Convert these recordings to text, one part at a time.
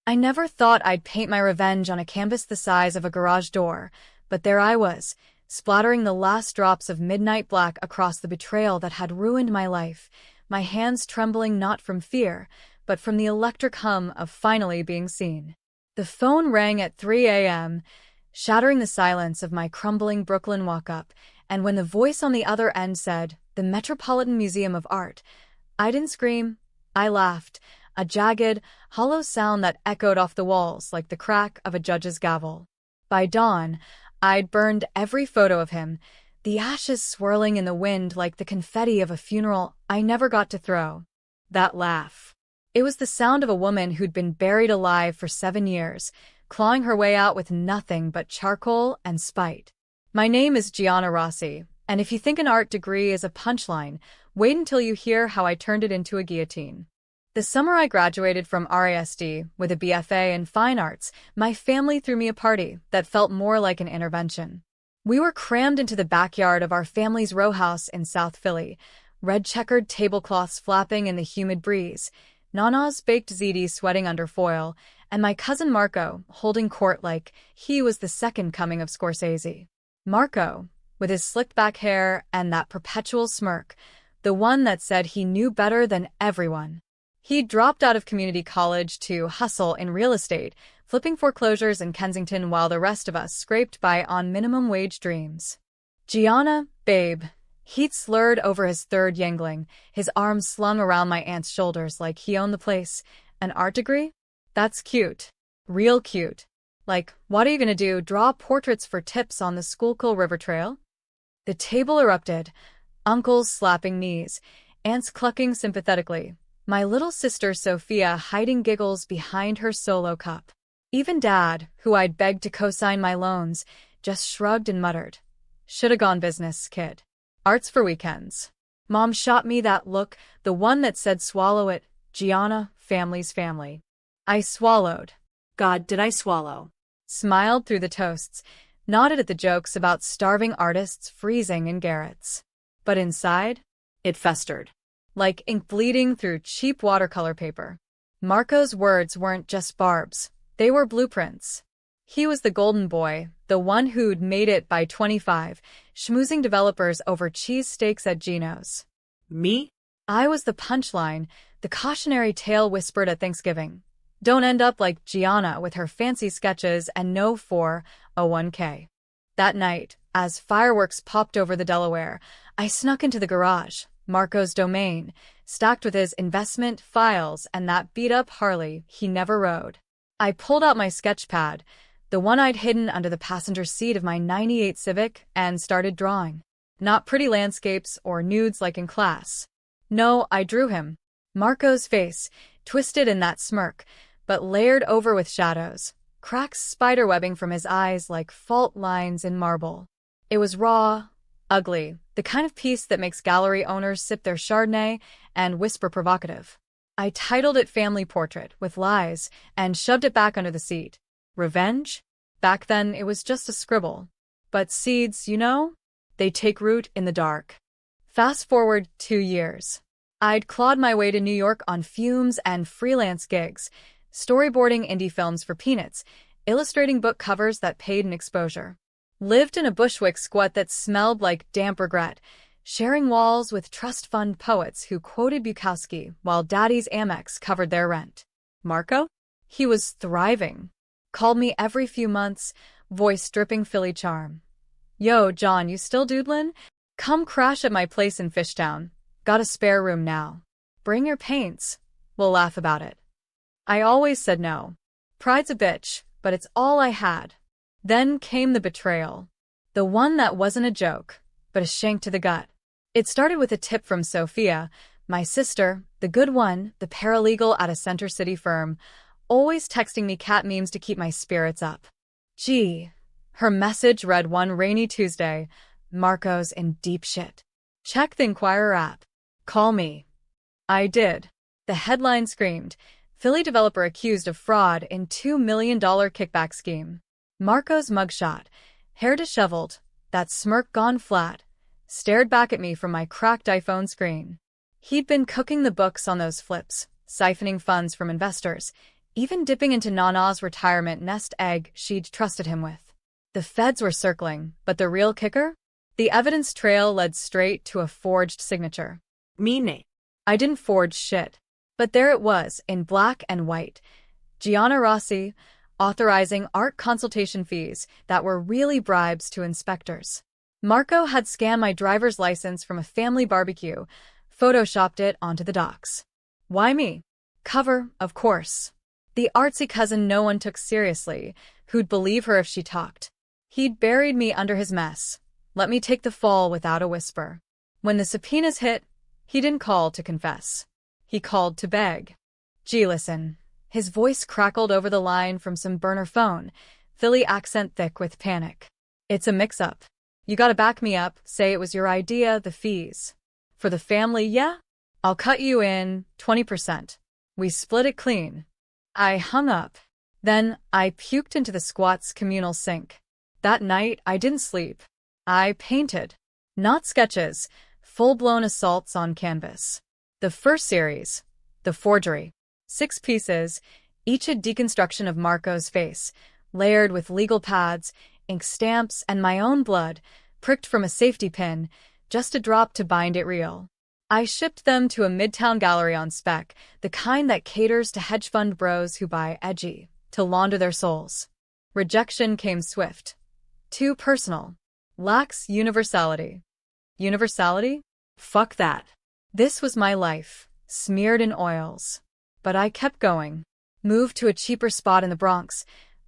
I never thought I'd paint my revenge on a canvas the size of a garage door, but there I was, splattering the last drops of midnight black across the betrayal that had ruined my life, my hands trembling not from fear, but from the electric hum of finally being seen. The phone rang at 3 a.m., shattering the silence of my crumbling Brooklyn walk-up, and when the voice on the other end said, "The Metropolitan Museum of Art," I didn't scream. I laughed, a jagged, hollow sound that echoed off the walls like the crack of a judge's gavel. By dawn, I'd burned every photo of him, the ashes swirling in the wind like the confetti of a funeral I never got to throw. That laugh. It was the sound of a woman who'd been buried alive for 7 years, clawing her way out with nothing but charcoal and spite. My name is Gianna Rossi, and if you think an art degree is a punchline, wait until you hear how I turned it into a guillotine. The summer I graduated from RISD with a BFA in fine arts, my family threw me a party that felt more like an intervention. We were crammed into the backyard of our family's row house in South Philly, red-checkered tablecloths flapping in the humid breeze, Nana's baked ziti sweating under foil, and my cousin Marco holding court like he was the second coming of Scorsese. Marco, with his slicked-back hair and that perpetual smirk, the one that said he knew better than everyone. He dropped out of community college to hustle in real estate, flipping foreclosures in Kensington while the rest of us scraped by on minimum wage dreams. Gianna, babe. He'd slurred over his third yangling, his arms slung around my aunt's shoulders like he owned the place. An art degree? That's cute. Real cute. Like, what are you gonna do, draw portraits for tips on the Schuylkill River Trail? The table erupted, uncles slapping knees, aunts clucking sympathetically, my little sister Sophia hiding giggles behind her solo cup. Even Dad, who I'd begged to co-sign my loans, just shrugged and muttered, "Shoulda gone business, kid. Art's for weekends." Mom shot me that look, the one that said swallow it, Gianna, family's family. I swallowed. God, did I swallow. Smiled through the toasts, nodded at the jokes about starving artists freezing in garrets. But inside, it festered. Like ink bleeding through cheap watercolor paper. Marco's words weren't just barbs, they were blueprints. He was the golden boy, the one who'd made it by 25, schmoozing developers over cheesesteaks at Gino's. Me? I was the punchline, the cautionary tale whispered at Thanksgiving. Don't end up like Gianna with her fancy sketches and no 401k. That night, as fireworks popped over the Delaware, I snuck into the garage, Marco's domain, stacked with his investment files and that beat-up Harley he never rode. I pulled out my sketch pad, the one I'd hidden under the passenger seat of my '98 Civic, and started drawing. Not pretty landscapes or nudes like in class. No, I drew him. Marco's face, twisted in that smirk, but layered over with shadows, cracks spiderwebbing from his eyes like fault lines in marble. It was raw, ugly, the kind of piece that makes gallery owners sip their Chardonnay and whisper provocative. I titled it Family Portrait with lies and shoved it back under the seat. Revenge? Back then it was just a scribble. But seeds, you know? They take root in the dark. Fast forward 2 years. I'd clawed my way to New York on fumes and freelance gigs, storyboarding indie films for peanuts, illustrating book covers that paid in exposure. Lived in a Bushwick squat that smelled like damp regret, sharing walls with trust fund poets who quoted Bukowski while Daddy's Amex covered their rent. Marco? He was thriving. Called me every few months, voice dripping Philly charm. Yo, John, you still doodlin'? Come crash at my place in Fishtown. Got a spare room now. Bring your paints. We'll laugh about it. I always said no. Pride's a bitch, but it's all I had. Then came the betrayal. The one that wasn't a joke, but a shank to the gut. It started with a tip from Sophia, my sister, the good one, the paralegal at a Center City firm, always texting me cat memes to keep my spirits up. Gee. Her message read one rainy Tuesday, Marco's in deep shit. Check the Inquirer app. Call me. I did. The headline screamed, Philly developer accused of fraud in $2 million kickback scheme. Marco's mugshot, hair disheveled, that smirk gone flat, stared back at me from my cracked iPhone screen. He'd been cooking the books on those flips, siphoning funds from investors, even dipping into Nana's retirement nest egg she'd trusted him with. The feds were circling, but the real kicker? The evidence trail led straight to a forged signature. Meaning? I didn't forge shit. But there it was, in black and white. Gianna Rossi, authorizing art consultation fees that were really bribes to inspectors. Marco had scanned my driver's license from a family barbecue, photoshopped it onto the docs. Why me? Cover, of course. The artsy cousin no one took seriously, who'd believe her if she talked. He'd buried me under his mess, let me take the fall without a whisper. When the subpoenas hit, he didn't call to confess. He called to beg. Gee, listen. His voice crackled over the line from some burner phone, Philly accent thick with panic. It's a mix-up. You gotta back me up, say it was your idea, the fees. For the family, yeah? I'll cut you in 20%. We split it clean. I hung up. Then I puked into the squat's communal sink. That night, I didn't sleep. I painted. Not sketches, full-blown assaults on canvas. The first series, The Forgery. 6 pieces, each a deconstruction of Marco's face, layered with legal pads, ink stamps, and my own blood, pricked from a safety pin, just a drop to bind it real. I shipped them to a midtown gallery on spec, the kind that caters to hedge fund bros who buy edgy, to launder their souls. Rejection came swift. Too personal. Lacks universality. Universality? Fuck that. This was my life, smeared in oils. But I kept going. Moved to a cheaper spot in the Bronx,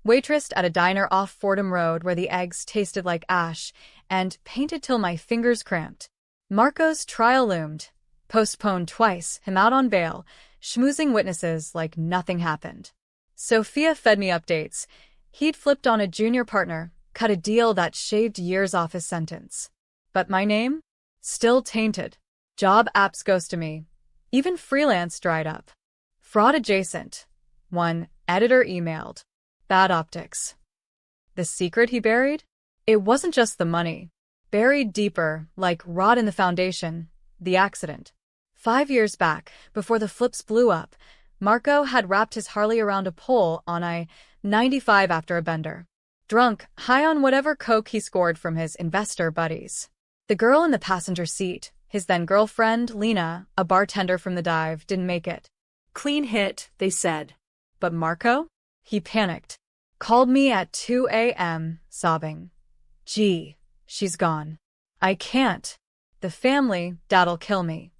waitressed at a diner off Fordham Road where the eggs tasted like ash, and painted till my fingers cramped. Marco's trial loomed. Postponed twice, him out on bail, schmoozing witnesses like nothing happened. Sophia fed me updates. He'd flipped on a junior partner, cut a deal that shaved years off his sentence. But my name? Still tainted. Job apps ghosted me. Even freelance dried up. Fraud adjacent. One editor emailed. Bad optics. The secret he buried? It wasn't just the money. Buried deeper, like rot in the foundation, the accident. 5 years back, before the flips blew up, Marco had wrapped his Harley around a pole on I-95 after a bender. Drunk, high on whatever coke he scored from his investor buddies. The girl in the passenger seat, his then-girlfriend, Lena, a bartender from the dive, didn't make it. Clean hit, they said. But Marco? He panicked. Called me at 2 a.m., sobbing. Gee, she's gone. I can't. The family, dad'll kill me.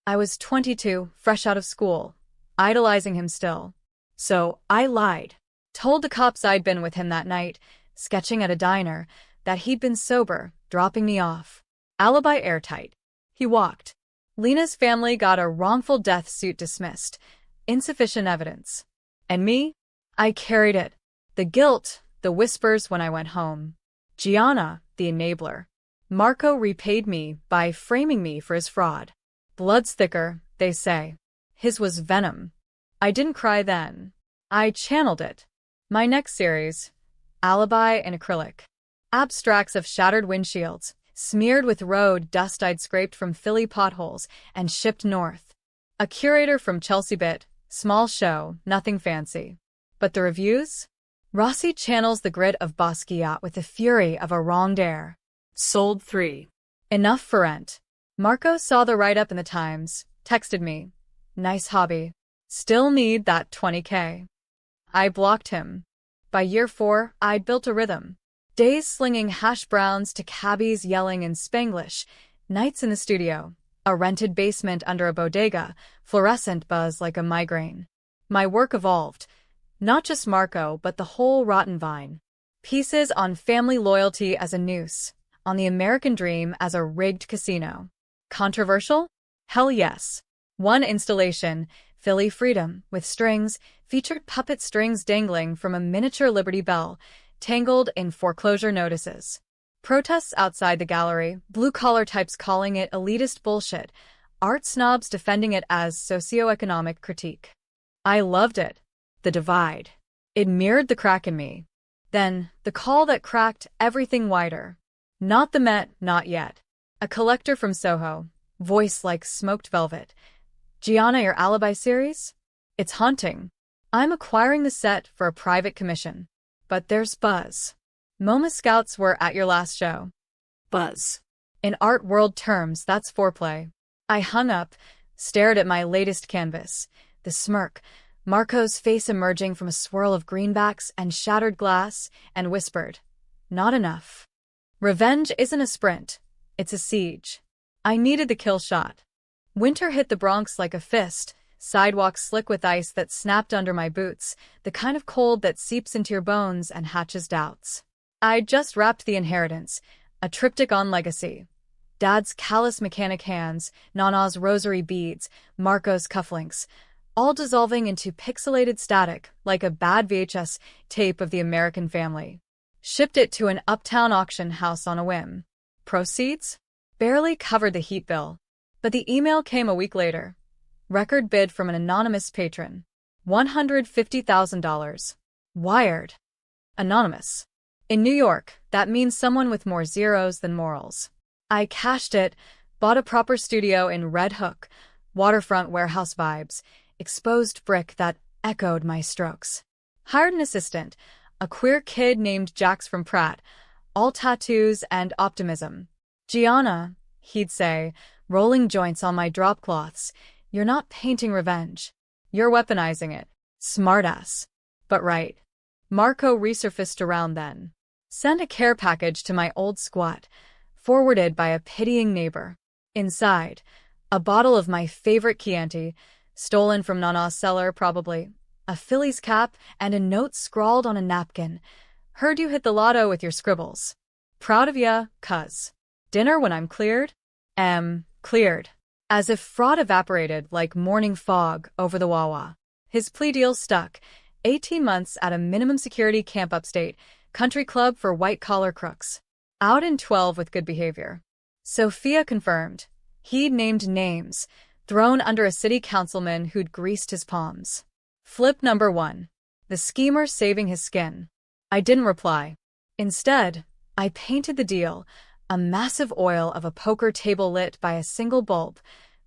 I was 22, fresh out of school, idolizing him still. So I lied. Told the cops I'd been with him that night, sketching at a diner, that he'd been sober, dropping me off. Alibi airtight. He walked. Lena's family got a wrongful death suit dismissed. Insufficient evidence. And me? I carried it. The guilt, the whispers when I went home. Gianna, the enabler. Marco repaid me by framing me for his fraud. Blood's thicker, they say. His was venom. I didn't cry then. I channeled it. My next series, Alibi in acrylic. Abstracts of shattered windshields, smeared with road dust I'd scraped from Philly potholes and shipped north. A curator from Chelsea bit, small show, nothing fancy. But the reviews? Rossi channels the grit of Basquiat with the fury of a wronged heir. Sold 3. Enough for rent. Marco saw the write-up in the Times, texted me. Nice hobby. Still need that 20K. I blocked him. By year 4, I'd built a rhythm. Days slinging hash browns to cabbies yelling in Spanglish. Nights in the studio. A rented basement under a bodega, fluorescent buzz like a migraine. My work evolved. Not just Marco, but the whole rotten vine. Pieces on family loyalty as a noose. On the American dream as a rigged casino. Controversial? Hell yes. One installation, Philly Freedom, with strings, featured puppet strings dangling from a miniature Liberty Bell, tangled in foreclosure notices. Protests outside the gallery, blue-collar types calling it elitist bullshit, art snobs defending it as socioeconomic critique. I loved it. The divide. It mirrored the crack in me. Then, the call that cracked everything wider. Not the Met, not yet. A collector from Soho, voice like smoked velvet. Gianna, your Alibi series? It's haunting. I'm acquiring the set for a private commission. But there's buzz. MoMA scouts were at your last show. Buzz. In art world terms, that's foreplay. I hung up, stared at my latest canvas. The smirk, Marco's face emerging from a swirl of greenbacks and shattered glass, and whispered, "Not enough. Revenge isn't a sprint. It's a siege." I needed the kill shot. Winter hit the Bronx like a fist, sidewalks slick with ice that snapped under my boots, the kind of cold that seeps into your bones and hatches doubts. I'd just wrapped The Inheritance, a triptych on legacy. Dad's callous mechanic hands, Nana's rosary beads, Marco's cufflinks, all dissolving into pixelated static like a bad VHS tape of The American Family. Shipped it to an uptown auction house on a whim. Proceeds? Barely covered the heat bill. But the email came a week later. Record bid from an anonymous patron. $150,000. Wired. Anonymous. In New York, that means someone with more zeros than morals. I cashed it, bought a proper studio in Red Hook, waterfront warehouse vibes, exposed brick that echoed my strokes. Hired an assistant, a queer kid named Jax from Pratt, all tattoos and optimism. "Gianna," he'd say, rolling joints on my drop cloths, "you're not painting revenge. You're weaponizing it. Smartass. But right." Marco resurfaced around then. Sent a care package to my old squat, forwarded by a pitying neighbor. Inside, a bottle of my favorite Chianti, stolen from Nana's cellar probably, a Phillies cap, and a note scrawled on a napkin. "Heard you hit the lotto with your scribbles. Proud of ya, cuz. Dinner when I'm cleared?" Cleared. As if fraud evaporated like morning fog over the Wawa. His plea deal stuck. 18 months at a minimum security camp upstate, country club for white-collar crooks. Out in 12 with good behavior. Sophia confirmed. He'd named names, thrown under a city councilman who'd greased his palms. Flip number 1. The schemer saving his skin. I didn't reply. Instead, I painted the deal, a massive oil of a poker table lit by a single bulb,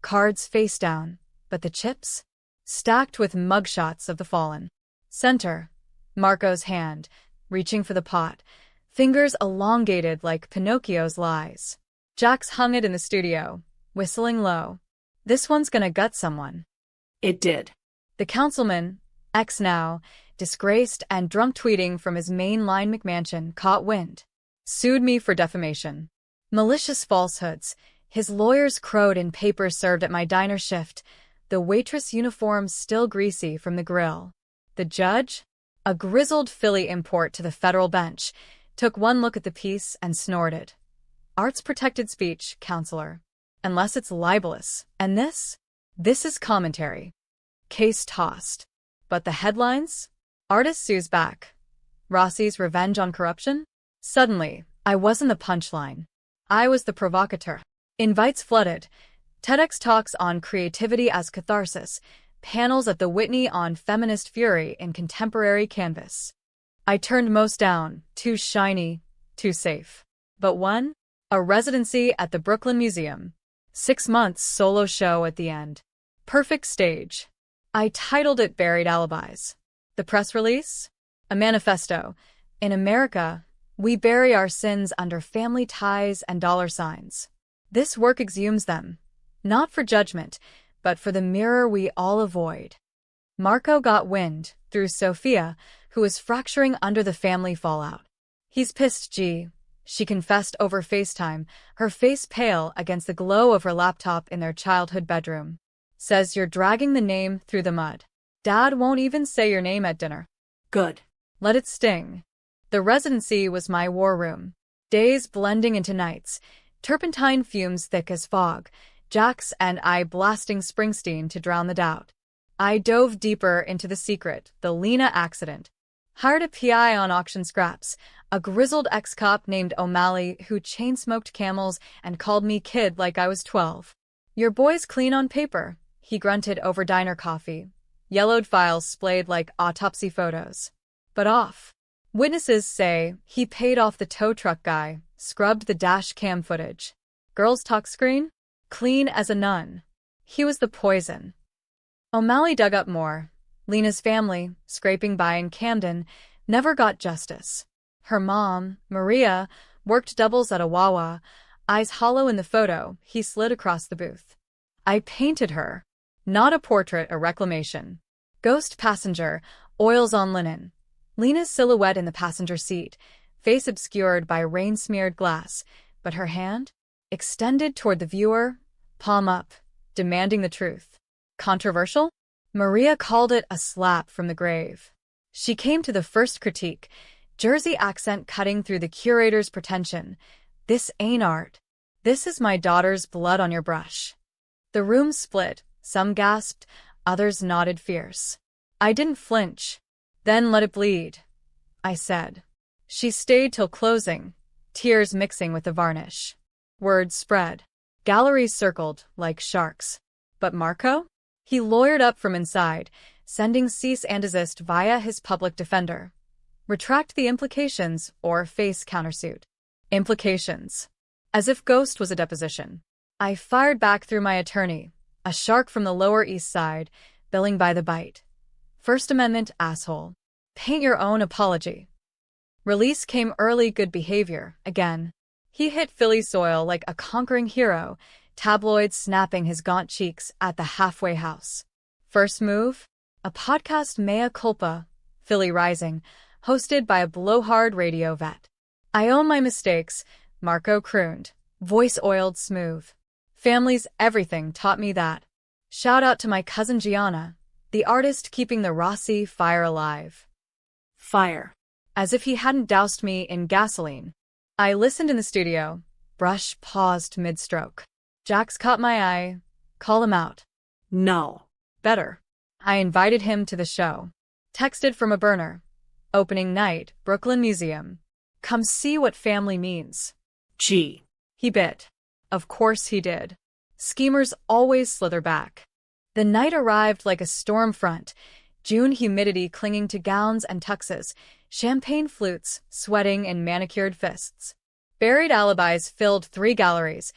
cards face down, but the chips? Stacked with mugshots of the fallen. Center, Marco's hand, reaching for the pot, fingers elongated like Pinocchio's lies. Jax hung it in the studio, whistling low. "This one's gonna gut someone." It did. The councilman, ex now, disgraced and drunk tweeting from his mainline McMansion, caught wind. Sued me for defamation. Malicious falsehoods. His lawyers crowed in papers served at my diner shift, the waitress uniform still greasy from the grill. The judge, a grizzled Philly import to the federal bench, took one look at the piece and snorted. "Art's protected speech, counselor. Unless it's libelous. And this? This is commentary." Case tossed. But the headlines? Artist sues back. Rossi's revenge on corruption? Suddenly, I wasn't the punchline. I was the provocateur. Invites flooded. TEDx talks on creativity as catharsis. Panels at the Whitney on feminist fury in contemporary canvas. I turned most down. Too shiny, too safe. But one? A residency at the Brooklyn Museum. 6 months solo show at the end. Perfect stage. I titled it Buried Alibis. The press release? A manifesto. In America, we bury our sins under family ties and dollar signs. This work exhumes them, not for judgment, but for the mirror we all avoid. Marco got wind, through Sophia, who was fracturing under the family fallout. He's pissed, she confessed over FaceTime, her face pale against the glow of her laptop in their childhood bedroom. Says you're dragging the name through the mud. Dad won't even say your name at dinner. Good. Let it sting. The residency was my war room. Days blending into nights, turpentine fumes thick as fog, Jax and I blasting Springsteen to drown the doubt. I dove deeper into the secret, the Lena accident. Hired a PI on auction scraps, a grizzled ex-cop named O'Malley who chain-smoked Camels and called me kid like I was 12. "Your boy's clean on paper," he grunted over diner coffee. Yellowed files splayed like autopsy photos. But off. Witnesses say he paid off the tow truck guy, scrubbed the dash cam footage. Girls talk screen? Clean as a nun. He was the poison. O'Malley dug up more. Lena's family, scraping by in Camden, never got justice. Her mom, Maria, worked doubles at a Wawa, eyes hollow in the photo he slid across the booth. I painted her. Not a portrait, a reclamation. Ghost passenger, oils on linen. Lena's silhouette in the passenger seat, face obscured by rain-smeared glass, but her hand? Extended toward the viewer, palm up, demanding the truth. Controversial? Maria called it a slap from the grave. She came to the first critique, Jersey accent cutting through the curator's pretension. This ain't art. This is my daughter's blood on your brush. The room split, some gasped, others nodded fierce. I didn't flinch. Then let it bleed, I said. She stayed till closing, tears mixing with the varnish. Word spread. Galleries circled, like sharks. But Marco? He lawyered up from inside, sending cease and desist via his public defender. Retract the implications or face countersuit. Implications. As if Ghost was a deposition. I fired back through my attorney, a shark from the Lower East Side, billing by the bite. First Amendment asshole. Paint your own apology. Release came early good behavior, again. He hit Philly soil like a conquering hero, tabloids snapping his gaunt cheeks at the halfway house. First move? A podcast mea culpa, Philly Rising, hosted by a blowhard radio vet. I own my mistakes, Marco crooned, voice oiled smooth. Family's everything taught me that. Shout out to my cousin Gianna, the artist keeping the Rossi fire alive. Fire. As if he hadn't doused me in gasoline. I listened in the studio. Brush paused mid-stroke. Jax caught my eye. Call him out. No. Better. I invited him to the show. Texted from a burner. Opening night, Brooklyn Museum. Come see what family means. Gee. He bit. Of course he did. Schemers always slither back. The night arrived like a storm front, June humidity clinging to gowns and tuxes, champagne flutes sweating in manicured fists. Buried alibis filled 3 galleries,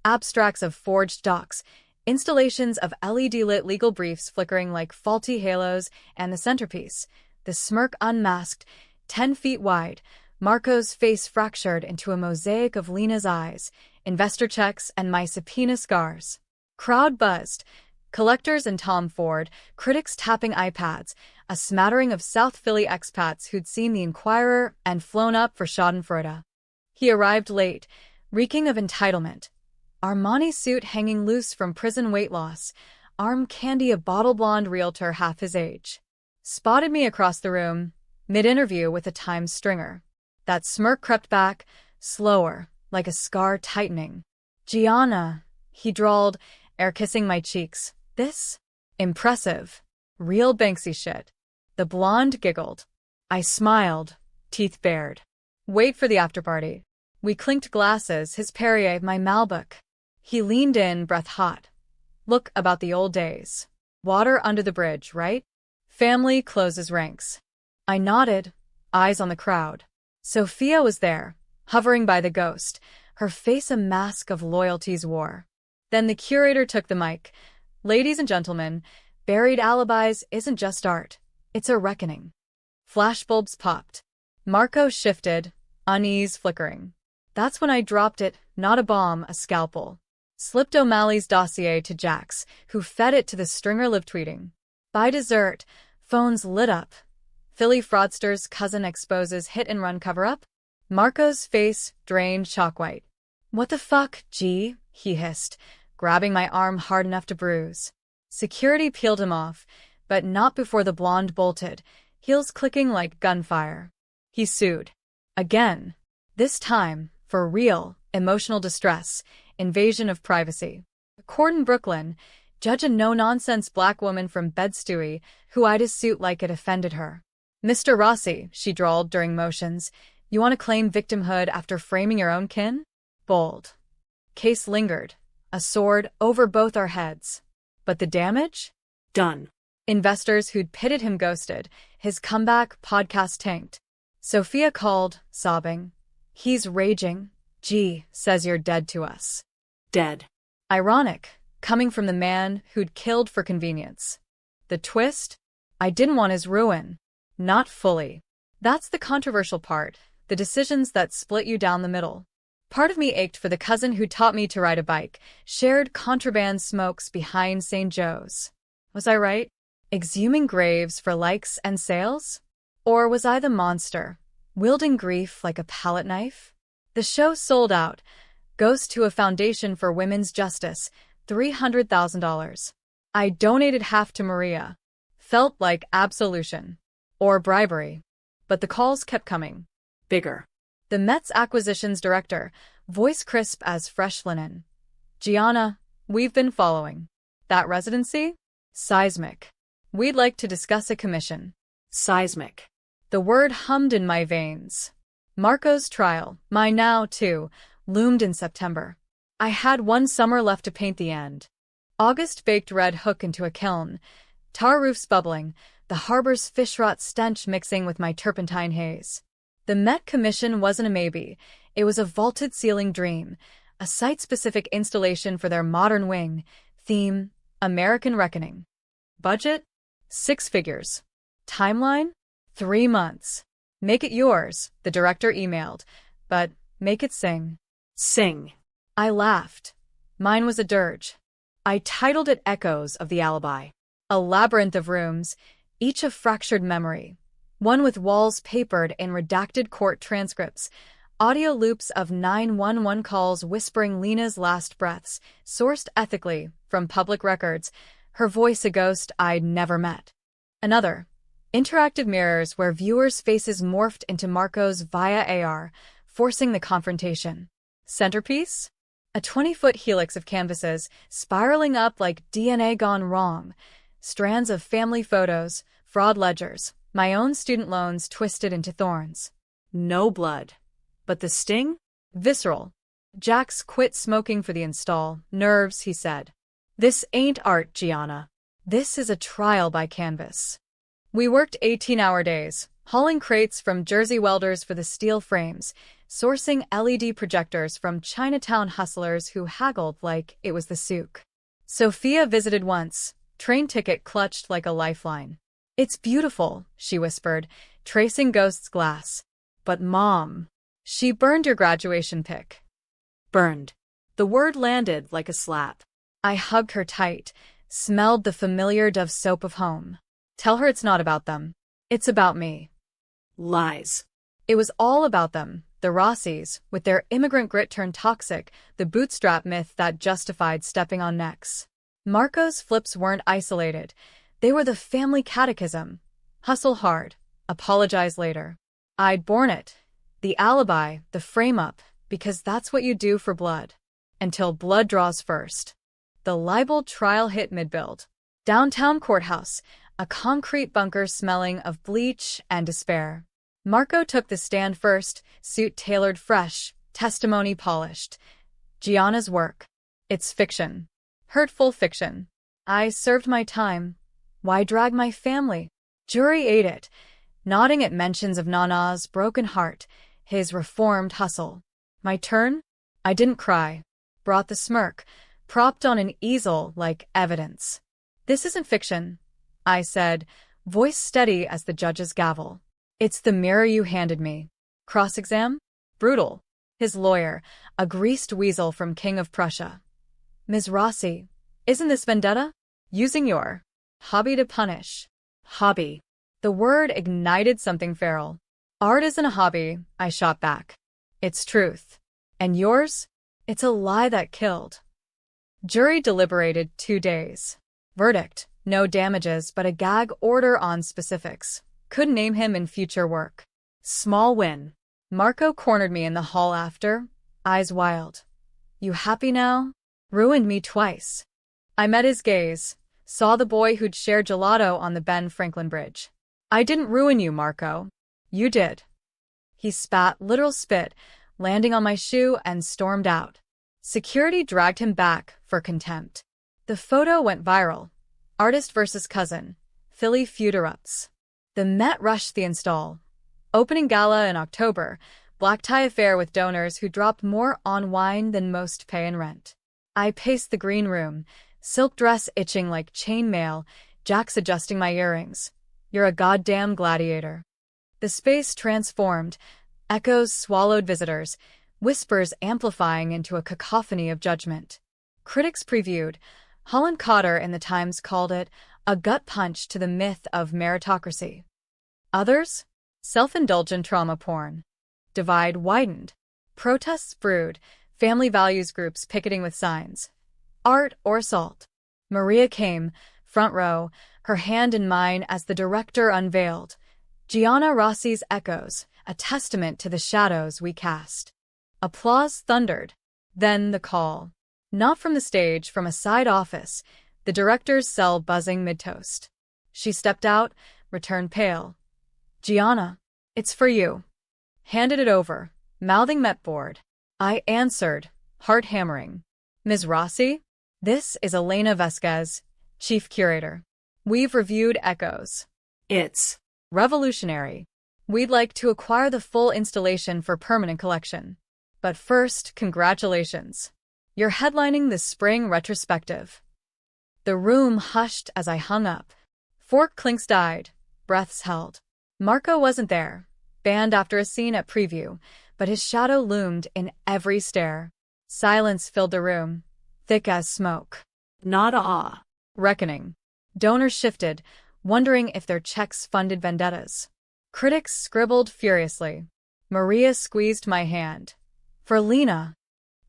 abstracts of forged docs, installations of LED-lit legal briefs flickering like faulty halos, and the centerpiece, the smirk unmasked, 10 feet wide, Marco's face fractured into a mosaic of Lena's eyes, investor checks, and my subpoena scars. Crowd buzzed. Collectors and Tom Ford, critics tapping iPads, a smattering of South Philly expats who'd seen The Inquirer and flown up for schadenfreude. He arrived late, reeking of entitlement. Armani suit hanging loose from prison weight loss, arm candy a bottle blonde realtor half his age. Spotted me across the room, mid-interview with a Times stringer. That smirk crept back, slower, like a scar tightening. Gianna, he drawled, air-kissing my cheeks. This? Impressive. Real Banksy shit. The blonde giggled. I smiled, teeth bared. Wait for the after-party. We clinked glasses, his Perrier, my Malbec. He leaned in, breath hot. Look, about the old days. Water under the bridge, right? Family closes ranks. I nodded, eyes on the crowd. Sophia was there, hovering by the ghost, her face a mask of loyalty's war. Then the curator took the mic. Ladies and gentlemen, buried alibis isn't just art. It's a reckoning. Flashbulbs popped. Marco shifted, unease flickering. That's when I dropped it, not a bomb, a scalpel. Slipped O'Malley's dossier to Jax, who fed it to the stringer live tweeting. By dessert, phones lit up. Philly fraudster's cousin exposes hit-and-run cover-up? Marco's face drained chalk-white. What the fuck, G? He hissed, grabbing my arm hard enough to bruise. Security peeled him off, but not before the blonde bolted, heels clicking like gunfire. He sued. Again. This time, for real, emotional distress, invasion of privacy. Court in Brooklyn, judge a no-nonsense black woman from Bed-Stuy who eyed his suit like it offended her. Mr. Rossi, she drawled during motions, you want to claim victimhood after framing your own kin? Bold. Case lingered. A sword over both our heads. But the damage? Done. Investors who'd pitted him ghosted. His comeback podcast tanked. Sophia called, sobbing. He's raging. Gee, says you're dead to us. Dead. Ironic, coming from the man who'd killed for convenience. The twist? I didn't want his ruin. Not fully. That's the controversial part, the decisions that split you down the middle. Part of me ached for the cousin who taught me to ride a bike, shared contraband smokes behind St. Joe's. Was I right? Exhuming graves for likes and sales? Or was I the monster, wielding grief like a palette knife? The show sold out. Ghost to a foundation for women's justice, $300,000. I donated half to Maria. Felt like absolution. Or bribery. But the calls kept coming. Bigger. The Met's acquisitions director, voice crisp as fresh linen. Gianna, we've been following. That residency? Seismic. We'd like to discuss a commission. Seismic. The word hummed in my veins. Marco's trial, mine now, too, loomed in September. I had one summer left to paint the end. August baked red hook into a kiln, tar roofs bubbling, the harbor's fish-rot stench mixing with my turpentine haze. The Met Commission wasn't a maybe. It was a vaulted ceiling dream, a site-specific installation for their modern wing. Theme, American Reckoning. Budget? 6 figures. Timeline? 3 months. Make it yours, the director emailed, but make it sing. Sing. I laughed. Mine was a dirge. I titled it Echoes of the Alibi. A labyrinth of rooms, each a fractured memory. One with walls papered in redacted court transcripts, audio loops of 911 calls whispering Lena's last breaths, sourced ethically from public records, her voice a ghost I'd never met. Another, interactive mirrors where viewers' faces morphed into Marco's via AR, forcing the confrontation. Centerpiece? A 20-foot helix of canvases, spiraling up like DNA gone wrong. Strands of family photos, fraud ledgers, my own student loans twisted into thorns. No blood. But the sting? Visceral. Jax quit smoking for the install. Nerves, he said. This ain't art, Gianna. This is a trial by canvas. We worked 18-hour days, hauling crates from Jersey welders for the steel frames, sourcing LED projectors from Chinatown hustlers who haggled like it was the souk. Sophia visited once, train ticket clutched like a lifeline. It's beautiful, she whispered, tracing Ghost's glass. But Mom, she burned your graduation pic. Burned. The word landed like a slap. I hugged her tight, smelled the familiar Dove soap of home. Tell her it's not about them. It's about me. Lies. It was all about them, the Rossis, with their immigrant grit turned toxic, the bootstrap myth that justified stepping on necks. Marco's flips weren't isolated. They were the family catechism. Hustle hard. Apologize later. I'd borne it. The alibi, the frame-up, because that's what you do for blood. Until blood draws first. The libel trial hit mid-build. Downtown courthouse, a concrete bunker smelling of bleach and despair. Marco took the stand first, suit tailored fresh, testimony polished. Gianna's work. It's fiction. Hurtful fiction. I served my time. Why drag my family? Jury ate it, nodding at mentions of Nana's broken heart, his reformed hustle. My turn? I didn't cry. Brought the smirk, propped on an easel like evidence. This isn't fiction, I said, voice steady as the judge's gavel. It's the mirror you handed me. Cross-exam? Brutal. His lawyer, a greased weasel from King of Prussia. Ms. Rossi, isn't this vendetta? Using your hobby to punish. Hobby. The word ignited something feral. Art isn't a hobby, I shot back. It's truth. And yours? It's a lie that killed. Jury deliberated 2 days. Verdict, no damages but a gag order on specifics. Couldn't name him in future work. Small win. Marco cornered me in the hall after, eyes wild. You happy now? Ruined me twice. I met his gaze, saw the boy who'd shared gelato on the Ben Franklin Bridge. I didn't ruin you, Marco. You did. He spat literal spit, landing on my shoe and stormed out. Security dragged him back for contempt. The photo went viral. Artist versus cousin. Philly feud erupts. The Met rushed the install. Opening gala in October, black tie affair with donors who dropped more on wine than most pay in rent. I paced the green room, silk dress itching like chain mail, Jax adjusting my earrings. You're a goddamn gladiator. The space transformed. Echoes swallowed visitors, whispers amplifying into a cacophony of judgment. Critics previewed. Holland Cotter in the Times called it a gut punch to the myth of meritocracy. Others? Self-indulgent trauma porn. Divide widened. Protests brewed, family values groups picketing with signs. Art or assault? Maria came, front row, her hand in mine as the director unveiled. Gianna Rossi's Echoes, a testament to the shadows we cast. Applause thundered. Then the call. Not from the stage, from a side office, the director's cell buzzing mid-toast. She stepped out, returned pale. Gianna, it's for you. Handed it over, mouthing met board. I answered, heart hammering. Ms. Rossi? This is Elena Vesquez, chief curator. We've reviewed Echoes. It's revolutionary. We'd like to acquire the full installation for permanent collection. But first, congratulations. You're headlining the spring retrospective. The room hushed as I hung up. Fork clinks died, breaths held. Marco wasn't there, banned after a scene at preview, but his shadow loomed in every stare. Silence filled the room, thick as smoke. Not awe. Reckoning. Donors shifted, wondering if their checks funded vendettas. Critics scribbled furiously. Maria squeezed my hand. For Lena.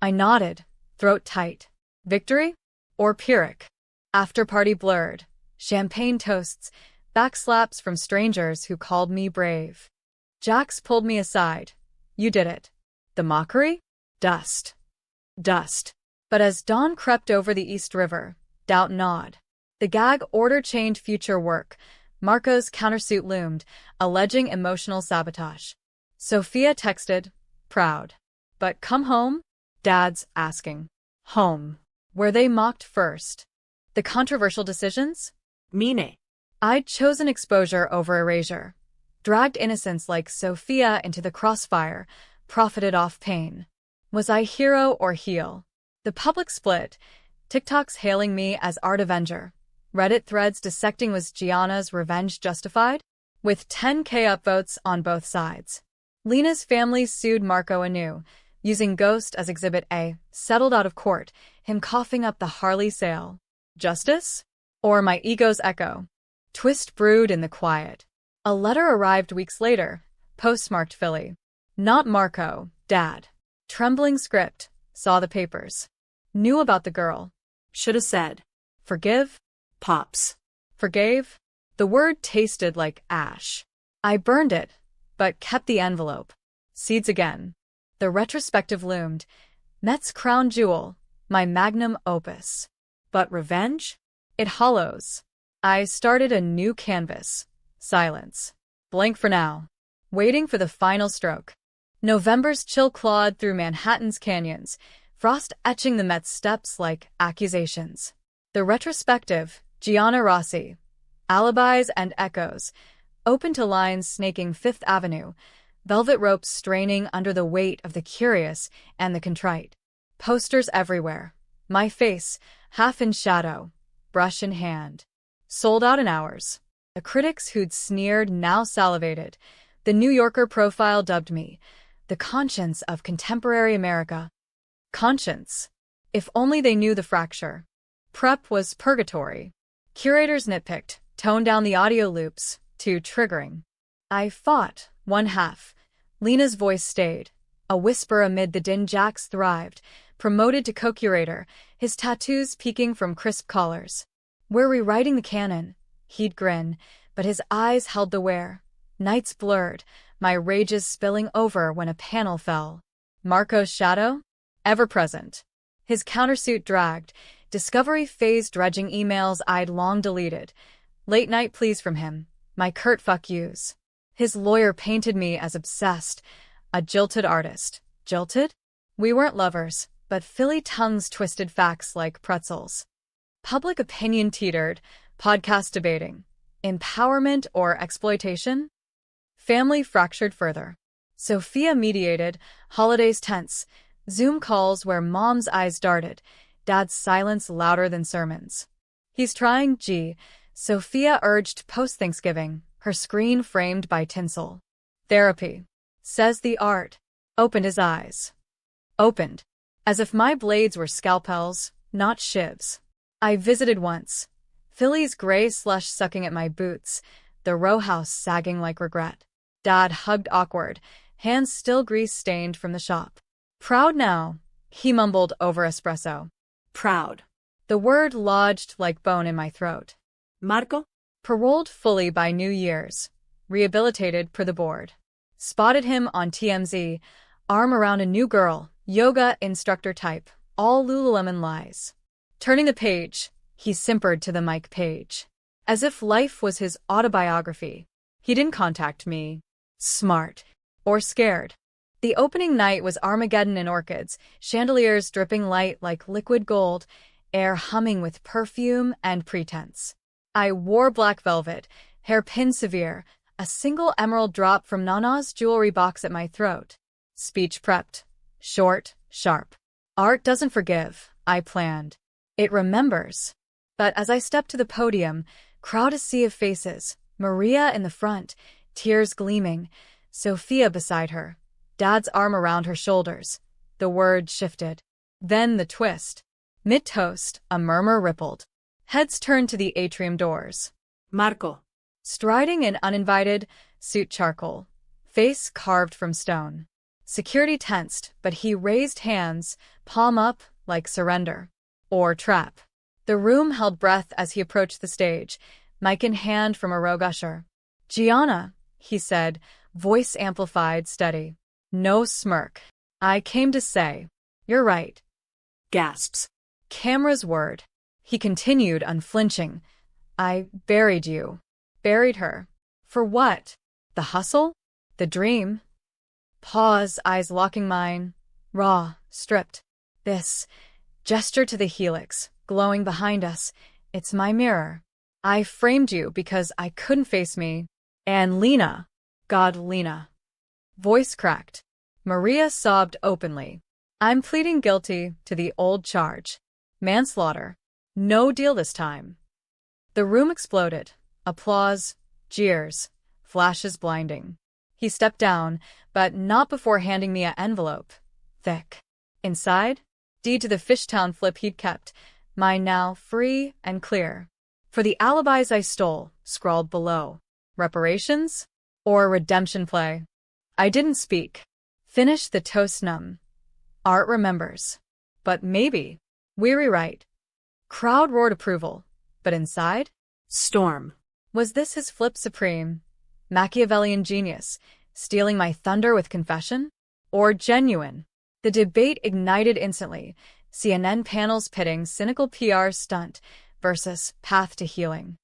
I nodded, throat tight. Victory? Or Pyrrhic? After-party blurred. Champagne toasts, backslaps from strangers who called me brave. Jax pulled me aside. You did it. The mockery? Dust. Dust. But as dawn crept over the East River, doubt gnawed. The gag order chained future work. Marco's countersuit loomed, alleging emotional sabotage. Sophia texted, proud. But come home? Dad's asking. Home. Where they mocked first. The controversial decisions? Meaning. I'd chosen exposure over erasure. Dragged innocence like Sophia into the crossfire, profited off pain. Was I hero or heel? The public split. TikToks hailing me as Art Avenger. Reddit threads dissecting was Gianna's revenge justified? With 10K upvotes on both sides. Lena's family sued Marco anew, using Ghost as Exhibit A, settled out of court, him coughing up the Harley sale. Justice? Or my ego's echo? Twist brewed in the quiet. A letter arrived weeks later, postmarked Philly. Not Marco, Dad. Trembling script, saw the papers. Knew about the girl. Should have said. Forgive? Pops. Forgave? The word tasted like ash. I burned it, but kept the envelope. Seeds again. The retrospective loomed. Met's crown jewel, my magnum opus. But revenge? It hollows. I started a new canvas. Silence. Blank for now. Waiting for the final stroke. November's chill clawed through Manhattan's canyons, frost etching the Met's steps like accusations. The retrospective, Gianna Rossi. Alibis and echoes. Open to lines snaking Fifth Avenue. Velvet ropes straining under the weight of the curious and the contrite. Posters everywhere. My face, half in shadow, brush in hand. Sold out in hours. The critics who'd sneered now salivated. The New Yorker profile dubbed me the conscience of contemporary America. Conscience. If only they knew the fracture. Prep was purgatory. Curators nitpicked, toned down the audio loops, too triggering. I fought, one half. Lena's voice stayed. A whisper amid the din. Jax thrived, promoted to co-curator, his tattoos peeking from crisp collars. We're rewriting the canon. He'd grin, but his eyes held the wear. Nights blurred, my rages spilling over when a panel fell. Marco's shadow? Ever present. His countersuit dragged, discovery phase dredging emails I'd long deleted. Late night pleas from him, my curt fuck yous. His lawyer painted me as obsessed, a jilted artist. Jilted? We weren't lovers, but Philly tongues twisted facts like pretzels. Public opinion teetered, podcast debating. Empowerment or exploitation? Family fractured further. Sophia mediated, holidays tense, Zoom calls where mom's eyes darted, dad's silence louder than sermons. He's trying, Sophia urged post-Thanksgiving, her screen framed by tinsel. Therapy, says the art. Opened his eyes. Opened. As if my blades were scalpels, not shivs. I visited once. Philly's gray slush sucking at my boots, the row house sagging like regret. Dad hugged awkward, hands still grease-stained from the shop. Proud now, he mumbled over espresso. Proud. The word lodged like bone in my throat. Marco? Paroled fully by New Year's. Rehabilitated per the board. Spotted him on TMZ, arm around a new girl, yoga instructor type, all Lululemon lies. Turning the page, he simpered to the mic page. As if life was his autobiography. He didn't contact me. Smart. Or scared. The opening night was Armageddon in orchids, chandeliers dripping light like liquid gold, air humming with perfume and pretense. I wore black velvet, hairpin severe, a single emerald drop from Nana's jewelry box at my throat. Speech prepped. Short, sharp. Art doesn't forgive, I planned. It remembers. But as I stepped to the podium, crowd a sea of faces, Maria in the front, tears gleaming, Sophia beside her, Dad's arm around her shoulders. The word shifted. Then the twist. Mid-toast, a murmur rippled. Heads turned to the atrium doors. Marco. Striding in uninvited, suit charcoal, face carved from stone. Security tensed, but he raised hands, palm up, like surrender. Or trap. The room held breath as he approached the stage, mic in hand from a rogue usher. Gianna, he said, voice amplified, steady. No smirk. I came to say, you're right. Gasps. Camera's word. He continued, unflinching. I buried you. Buried her. For what? The hustle? The dream? Pause, eyes locking mine. Raw, stripped. This. Gesture to the helix, glowing behind us. It's my mirror. I framed you because I couldn't face me. And Lena. God, Lena. Voice cracked. Maria sobbed openly. I'm pleading guilty to the old charge. Manslaughter. No deal this time. The room exploded. Applause, jeers, flashes blinding. He stepped down, but not before handing me an envelope. Thick. Inside, deed to the Fishtown flip he'd kept, mine now free and clear. For the alibis I stole, scrawled below. Reparations? Or redemption play? I didn't speak. Finish the toast numb. Art remembers. But maybe. Weary right. Crowd roared approval. But inside? Storm. Was this his flip supreme? Machiavellian genius, stealing my thunder with confession? Or genuine? The debate ignited instantly. CNN panels pitting cynical PR stunt versus path to healing.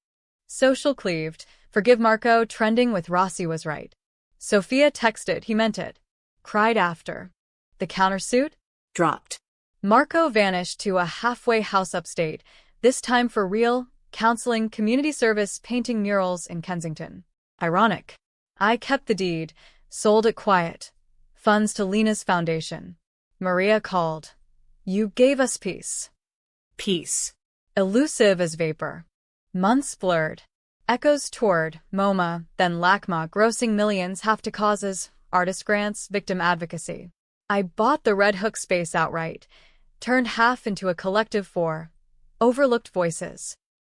Social cleaved. Forgive Marco trending with Rossi was right. Sophia texted he meant it. Cried after. The countersuit? Dropped. Marco vanished to a halfway house upstate, this time for real, counseling, community service, painting murals in Kensington. Ironic. I kept the deed, sold it quiet. Funds to Lena's foundation. Maria called. You gave us peace. Peace. Elusive as vapor. Months blurred. Echoes toured, MoMA, then LACMA, grossing millions half to causes, artist grants, victim advocacy. I bought the Red Hook space outright, turned half into a collective for overlooked voices.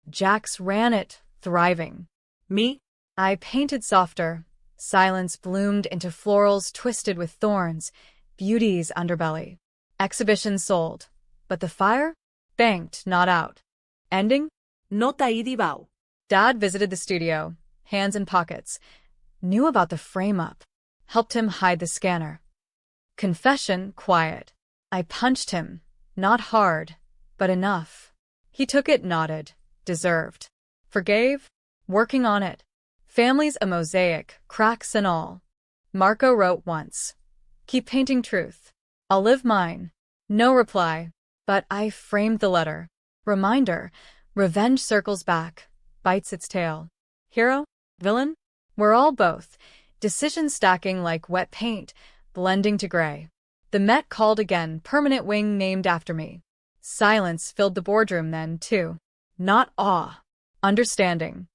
Jax ran it, thriving. Me? I painted softer. Silence bloomed into florals twisted with thorns, beauty's underbelly. Exhibition sold. But the fire? Banked, not out. Ending? Nota y dibao. Dad visited the studio, hands in pockets. Knew about the frame-up. Helped him hide the scanner. Confession, quiet. I punched him. Not hard, but enough. He took it, nodded. Deserved. Forgave? Working on it. Family's a mosaic, cracks and all. Marco wrote once. Keep painting truth. I'll live mine. No reply. But I framed the letter. Reminder. Revenge circles back. Bites its tail. Hero? Villain? We're all both. Decisions stacking like wet paint, blending to gray. The Met called again, permanent wing named after me. Silence filled the boardroom then, too. Not awe. Understanding.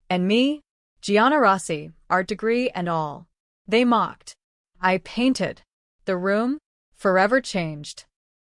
And me? Gianna Rossi, art degree and all. They mocked. I painted. The room, forever changed.